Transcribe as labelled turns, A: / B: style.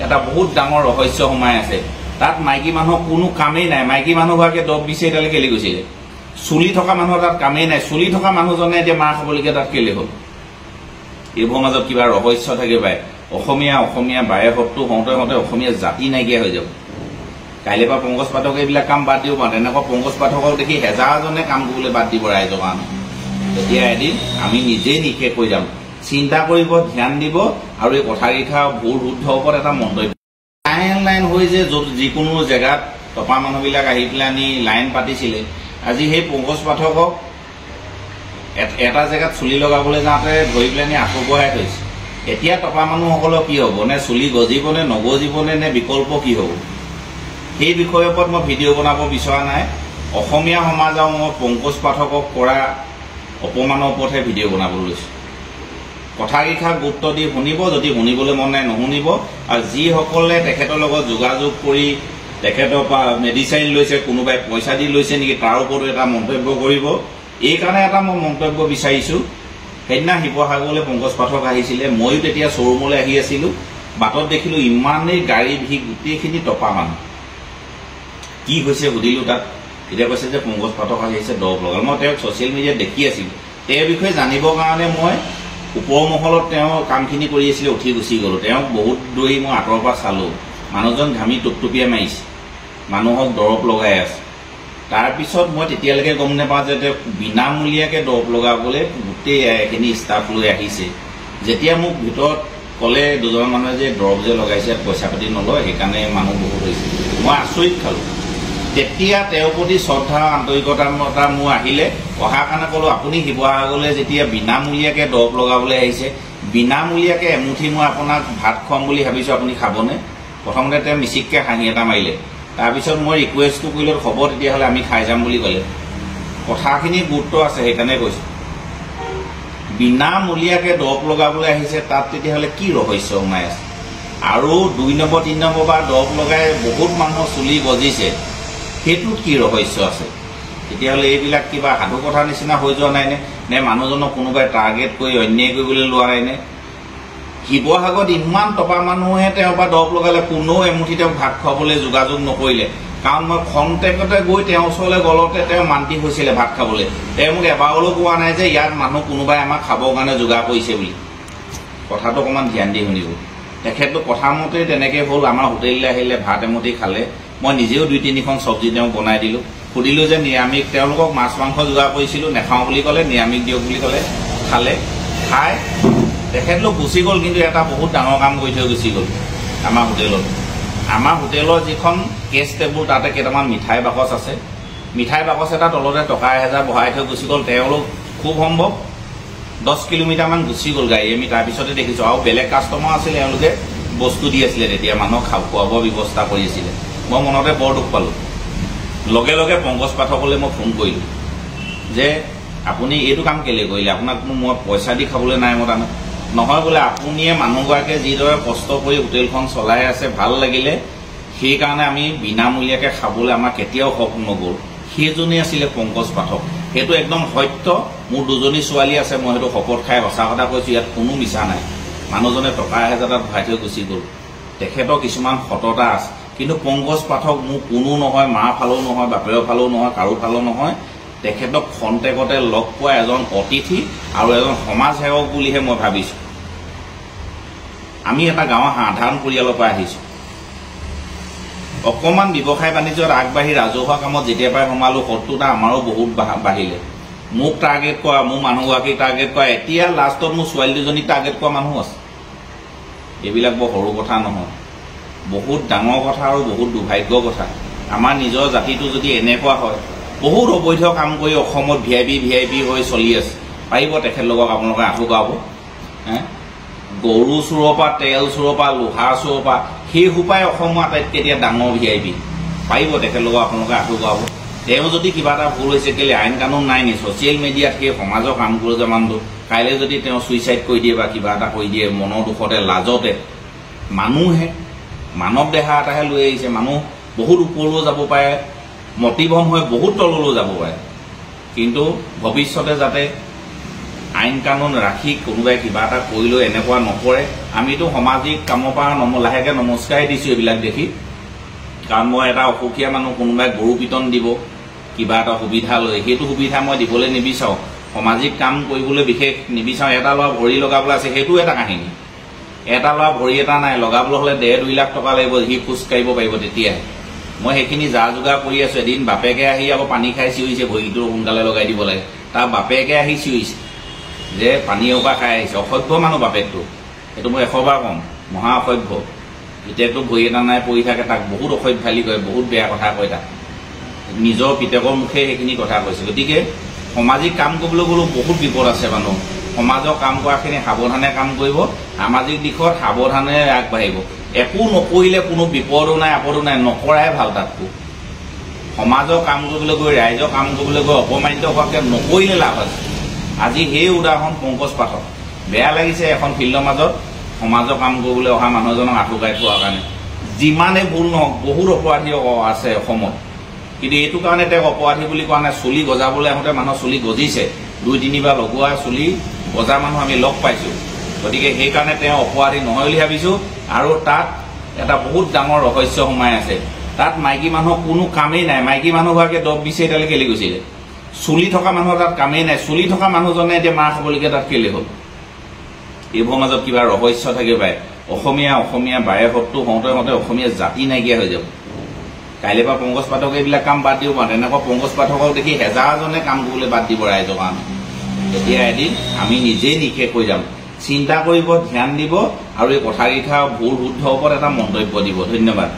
A: এটা বহুত ডাঙৰ ৰহস্য সোমাই আছে তাত মাইকী মানুহৰ কোনো কামেই নাই মাইকী মানুহগৰাকীয়ে দৰৱ দিছে এতিয়ালৈ কেলে গৈছিলে চুলি থকা মানুহৰ তাত কামেই নাই চুলি থকা মানুহজনে এতিয়া মাৰ খাবলগীয়া তাত কেলে হ'ল এইবোৰৰ মাজত কিবা ৰহস্য থাকে পায় অসমীয়া বায়েকতো হওঁতে অসমীয়া জাতি নাইকিয়া হৈ যাব কাইলৈ পৰা পংকজ পাঠকে এইবিলাক কাম বাদ দিব পাৰে তেনেকুৱা পংকজ পাঠকক দেখি হেজাৰজনে কাম কৰিবলৈ বাদ দিব ৰাইজৰ কাৰণে তেতিয়া এদিন আমি নিজেই নিষেধ হৈ যাম চিন্তা কৰিব ধ্যান দিব আৰু এই কথাকেইটা ভুল শুদ্ধ ওপৰত এটা মন্তব্য লাইন হৈ যে যিকোনো জেগাত টপা মানুহবিলাক আহি পেলাই লাইন পাতিছিলে আজি সেই পংকজ পাঠকক এটা জেগাত চুলি লগাবলৈ যাওঁতে ধৰি পেলাই আঁঠু বহাই থৈছে এতিয়া টপা মানুহসকলৰ কি হ'ব নে চুলি গজিবনে নগজিবনে নে বিকল্প কি হ'ব সেই বিষয়ৰ ওপৰত মই ভিডিঅ' বনাব বিচৰা নাই অসমীয়া সমাজৰ মই পংকজ পাঠকক কৰা অপমানৰ ওপৰতহে ভিডিঅ' বনাবলৈ লৈছোঁ কথাকেইটা গুৰুত্ব দি শুনিব যদি শুনিবলৈ মন নাই নুশুনিব আৰু যিসকলে তেখেতৰ লগত যোগাযোগ কৰি তেখেতৰ পৰা মেডিচাইন লৈছে কোনোবাই পইচা দি লৈছে নেকি তাৰ ওপৰতো এটা মন্তব্য কৰিব এইকাৰণে এটা মই মন্তব্য বিচাৰিছোঁ সেইদিনা শিৱসাগৰলৈ পংকজ পাঠক আহিছিলে ময়ো তেতিয়া শ্ব'ৰুমলৈ আহি আছিলোঁ বাটত দেখিলোঁ ইমানেই গাড়ী ভিৰ গোটেইখিনি টপা মানুহ কি হৈছে সুধিলোঁ তাত এতিয়া কৈছে যে পংকজ পাঠক আহিছে দৰৱ লগাল মই তেওঁক ছ'চিয়েল মিডিয়াত দেখি আছিলোঁ তেওঁৰ বিষয়ে জানিবৰ কাৰণে মই ওপৰ মহলত তেওঁ কামখিনি কৰি আছিলে উঠি গুচি গ'লোঁ তেওঁক বহুত দৌৰি মই আঁতৰৰ পৰা চালোঁ মানুহজন ঘামি টুপটুপিয়াই মাৰিছে মানুহক দৰৱ লগাই আছে তাৰপিছত মই তেতিয়ালৈকে গম নাপাওঁ যে তেওঁ বিনামূলীয়াকৈ দৰৱ লগাবলৈ গোটেই এখিনি ষ্টাফ লৈ আহিছে যেতিয়া মোক ভিতৰত ক'লে দুজন মানুহে যে দৰৱ যে লগাইছে পইচা পাতি নলয় সেইকাৰণে মানুহ বহুত হৈছে মই আচৰিত খালোঁ তেতিয়া তেওঁৰ প্ৰতি শ্ৰদ্ধা আন্তৰিকতা মোৰ আহিলে অহাৰ কাৰণে ক'লোঁ আপুনি শিৱসাগৰলৈ যেতিয়া বিনামূলীয়াকৈ দৰৱ লগাবলৈ আহিছে বিনামূলীয়াকৈ এমুঠি মই আপোনাক ভাত খুৱাম বুলি ভাবিছোঁ আপুনি খাবনে প্ৰথমতে তেওঁ মিচিককৈ হাঁহি এটা মাৰিলে তাৰপিছত মই ৰিকুৱেষ্টটো কৰিলোঁ হ'ব তেতিয়াহ'লে আমি খাই যাম বুলি ক'লে কথাখিনি গুৰুত্ব আছে সেইকাৰণে কৈছোঁ বিনামূলীয়াকৈ দৰৱ লগাবলৈ আহিছে তাত তেতিয়াহ'লে কি ৰহস্য সোমাই আছে আৰু 2 নম্বৰ 3 নম্বৰ বাৰ দৰৱ লগাই বহুত মানুহৰ চুলি গজিছে সেইটোত কি ৰহস্য আছে তেতিয়াহ'লে এইবিলাক কিবা সাধু কথাৰ নিচিনা হৈ যোৱা নাইনে নে মানুহজনক কোনোবাই টাৰ্গেট কৰি অন্যায় কৰিবলৈ লোৱা নাইনে শিৱসাগৰত ইমান টপা মানুহে তেওঁৰ পৰা দৰৱ লগালে কোনেও এমুঠি তেওঁক ভাত খুৱাবলৈ যোগাযোগ নকৰিলে কাৰণ মই খন্তেকতে গৈ তেওঁৰ ওচৰলৈ গ'লতে তেওঁ মান্তি হৈছিলে ভাত খাবলৈ তেওঁ মোক এবাৰলৈ কোৱা নাই যে ইয়াত মানুহ কোনোবাই আমাক খাবৰ কাৰণে যোগাৰ কৰিছে বুলি কথাটো অকণমান ধ্যান দি শুনিব তেখেতটো কথামতে তেনেকৈ হ'ল আমাৰ হোটেললৈ আহিলে ভাত এমুঠি খালে মই নিজেও 2-3খন চব্জি তেওঁক বনাই দিলোঁ সুধিলোঁ যে নিৰামিষ তেওঁলোকক মাছ মাংস যোগাৰ কৰিছিলোঁ নেখাওঁ বুলি ক'লে নিৰামিষ দিয়ক বুলি ক'লে খালে খাই তেখেতলোক গুচি গ'ল কিন্তু এটা বহুত ডাঙৰ কাম কৰি থৈ গুচি গ'ল আমাৰ হোটেলৰ যিখন কেছ টেবুল তাতে কেইটামান মিঠাই বাকচ আছে মিঠাই বাকচ এটা তলতে টকা 1000 বহাই থৈ গুচি গ'ল তেওঁলোক খুব সম্ভৱ 10 কিলোমিটাৰমান গুচি গ'ল গাড়ী আমি তাৰপিছতে দেখিছোঁ আৰু বেলেগ কাষ্টমাৰ আছিলে এওঁলোকে বস্তু দি আছিলে তেতিয়া মানুহক খোৱা বোৱা ব্যৱস্থা কৰি আছিলে মই মনতে বৰ দুখ পালোঁ লগে লগে পংকজ পাঠকলৈ মই ফোন কৰিলোঁ যে আপুনি এইটো কাম কেলৈ কৰিলে আপোনাক মই পইচা দি খাবলৈ নাই মতা নহয় বোলে আপুনিয়ে মানুহগৰাকীয়ে যিদৰে কষ্ট কৰি হোটেলখন চলাই আছে ভাল লাগিলে সেইকাৰণে আমি বিনামূলীয়াকৈ খাবলৈ আমাৰ কেতিয়াও সপোন নগ'ল সেইজনেই আছিলে পংকজ পাঠক সেইটো একদম সত্য মোৰ 2জনী ছোৱালী আছে মই সেইটো শপত খাই সঁচা কথা কৈছোঁ ইয়াত কোনো মিছা নাই মানুহজনে টকা 1000 তাত ভৰাই থৈ গুচি গ'ল তেখেতৰ কিছুমান সততা আছে কিন্তু পংকজ পাঠক মোৰ কোনো নহয় মাৰ ফালেও নহয় বাপেৰৰ ফালেও নহয় কাৰো ফালেও নহয় তেখেতক খন্তেকতে লগ পোৱা এজন অতিথি আৰু এজন সমাজ সেৱক বুলিহে মই ভাবিছোঁ আমি এটা গাঁৱৰ সাধাৰণ পৰিয়ালৰ পৰা আহিছোঁ অকণমান ব্যৱসায় বাণিজ্যত আগবাঢ়ি ৰাজহুৱা কামত যেতিয়াৰ পৰাই সোমালোঁ শত্ৰুতা আমাৰো বহুত বাঢ়িলে মোক টাৰ্গেট কৰা মোৰ মানুহগৰাকীক টাৰ্গেট কৰা এতিয়া লাষ্টত মোৰ ছোৱালী দুজনীক টাৰ্গেট কৰা মানুহ আছে এইবিলাক বৰ সৰু কথা নহয় বহুত ডাঙৰ কথা আৰু বহুত দুৰ্ভাগ্যৰ কথা আমাৰ নিজৰ জাতিটো যদি এনেকুৱা হয় বহুত অবৈধ কাম কৰি অসমত ভিআইপি হৈ চলি আছে পাৰিব তেখেতলোকক আপোনালোকে আঁঠু গাব গৰু চোৰৰ পৰা তেল চোৰৰ পৰা লোহাৰ চোৰৰ পৰা সেই সোপাই অসমৰ আটাইতকৈ এতিয়া ডাঙৰ ভিআইপি পাৰিব তেখেতলোকক আপোনালোকে আঁঠু গাব তেওঁ যদি কিবা এটা ভুল হৈছে কেলৈ আইন কানুন নাই নি ছ'চিয়েল মিডিয়াত সেই সমাজৰ কাম কৰি যে মানুহটো কাইলৈ যদি তেওঁ ছুইচাইড কৰি দিয়ে বা কিবা এটা কৰি দিয়ে মনৰ দুখতে লাজতে মানুহে মানৱ দেহা এটাহে লৈ আহিছে মানুহ বহুত ওপৰলৈ যাব পাৰে মতিভ্ৰম হৈ বহুত তললৈ যাব পাৰে কিন্তু ভৱিষ্যতে যাতে আইন কানুন ৰাখি কোনোবাই কিবা এটা কৰিলেও এনেকুৱা নকৰে। আমিতো সামাজিক কামৰ পৰা লাহেকৈ নমস্কাৰে দিছোঁ এইবিলাক দেখি। কাৰণ মই এটা অসুখীয়া মানুহ, কোনোবাই গৰু পিটন দিব কিবা এটা সুবিধা লৈ, সেইটো সুবিধা মই দিবলৈ নিবিচাৰোঁ। সামাজিক কাম কৰিবলৈ বিশেষ নিবিচাৰোঁ। এটা ল'ৰা ভৰি লগাবলৈ আছে, সেইটো এটা কাহিনী। এটা ল'ৰা ভৰি এটা নাই, লগাবলৈ হ'লে 1.5-2 লাখ টকা লাগিব, সি খোজ কাঢ়িব পাৰিব তেতিয়াহে। মই সেইখিনি যা যোগাৰ কৰি আছোঁ। এদিন বাপেকে আহি আকৌ পানী খাই চিঞৰিছে, ভৰিটো সোনকালে লগাই দিব লাগে। তাৰ বাপেকে আহি চিঞৰিছে যে পানী এসোপা খাই আহিছে। অসভ্য মানুহ বাপেকটো, সেইটো মই 100 বাৰ ক'ম, মহা অসভ্য। পিতেকটো ভৰি এটা নাই পৰি থাকে, তাক বহুত অসভ্যালি কয়, বহুত বেয়া কথা কয়। তাক নিজৰ পিতেকৰ মুখে সেইখিনি কথা কৈছে। গতিকে সামাজিক কাম কৰিবলৈ গ'লেও বহুত বিপদ আছে। মানুহ সমাজৰ কাম কৰাখিনি সাৱধানে কাম কৰিব, সামাজিক দিশত সাৱধানে আগবাঢ়িব। একো নকৰিলে কোনো বিপদো নাই, আপদো নাই, নকৰাই ভাল। তাতকৈ সমাজৰ কাম কৰিবলৈ গৈ, ৰাইজৰ কাম কৰিবলৈ গৈ অপমানিত হোৱাকৈ নকৰিলে লাভ আছে। আজি সেই উদাহৰণ পংকজ পাঠক। বেয়া লাগিছে এখন ফিল্ডৰ মাজত সমাজৰ কাম কৰিবলৈ অহা মানুহ এজনক আঁঠুকাই থোৱাৰ কাৰণে। যিমানে ভুল নহওক, বহুত অপৰাধী আছে অসমত, কিন্তু এইটো কাৰণে তেওঁক অপৰাধী বুলি কোৱা নাই। চুলি গজাবলৈ আহোঁতে মানুহৰ চুলি গজিছে, 2-3 বাৰ লগোৱা চুলি গজা মানুহ আমি লগ পাইছোঁ। গতিকে সেইকাৰণে তেওঁ অপৰাধী নহয় বুলি ভাবিছোঁ। আৰু তাত এটা বহুত ডাঙৰ ৰহস্য সোমাই আছে। তাত মাইকী মানুহৰ কোনো কামেই নাই। মাইকী মানুহ হোৱাকৈ দৰৱ দিছে, এতিয়ালৈকে কেলে গৈছিলে? চুলি থকা মানুহৰ তাত কামেই নাই। চুলি থকা মানুহজনে এতিয়া মাৰ খাবলৈকে তাত কেলে হ'ল? এইবোৰৰ মাজত কিবা ৰহস্য থাকিব পাৰে। অসমীয়া বাৰে সত্তৰ হওঁতে অসমীয়া জাতি নাইকিয়া হৈ যাব। কাইলৈ পৰা পংকজ পাঠকে এইবিলাক কাম বাদ দিব পাৰে। তেনেকুৱা পংকজ পাঠকক দেখি হেজাৰজনে কাম কৰিবলৈ বাদ দিব ৰাইজৰ কাৰণে। এতিয়া এদিন আমি নিজেই নিষেধ কৰি যাম। চিন্তা কৰিব, ধ্যান দিব, আৰু এই কথাকেইটা ভুল শুদ্ধৰ ওপৰত এটা মন্তব্য দিব। ধন্যবাদ।